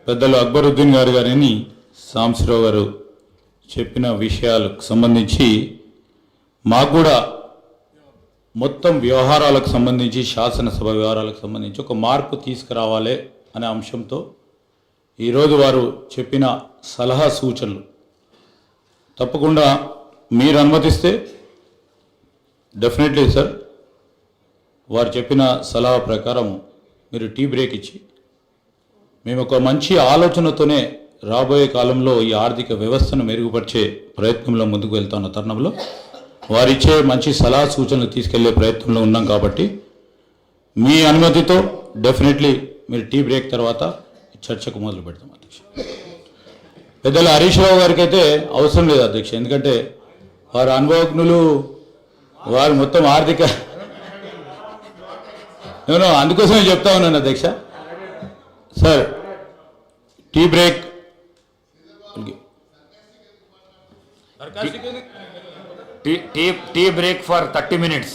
పెద్దలు అక్బరుద్దీన్ గారిని సాంబశివరావు గారు చెప్పిన విషయాలకు సంబంధించి మాకు కూడా మొత్తం వ్యవహారాలకు సంబంధించి శాసనసభ వ్యవహారాలకు సంబంధించి ఒక మార్పు తీసుకురావాలి అనే అంశంతో ఈరోజు వారు చెప్పిన సలహా సూచనలు తప్పకుండా మీరు అనుమతిస్తే డెఫినెట్లీ సార్ వారు చెప్పిన సలహా ప్రకారం మీరు టీ బ్రేక్ ఇచ్చి మేము ఒక మంచి ఆలోచనతోనే రాబోయే కాలంలో ఈ ఆర్థిక వ్యవస్థను మెరుగుపరిచే ప్రయత్నంలో ముందుకు వెళ్తున్న తరుణంలో వారిచ్చే మంచి సలహా సూచనలు తీసుకెళ్లే ప్రయత్నంలో ఉన్నాం కాబట్టి మీ అనుమతితో డెఫినెట్లీ మీరు టీ బ్రేక్ తర్వాత చర్చకు మొదలు పెడతాం అధ్యక్ష. పెద్దల హరీష్ రావు గారికి అయితే అవసరం లేదు అధ్యక్ష, ఎందుకంటే వారు అనుభవజ్ఞులు, వారు మొత్తం ఆర్థిక నేను అందుకోసమే చెప్తా ఉన్నాను అధ్యక్ష. Sir tea break tea break for 30 minutes.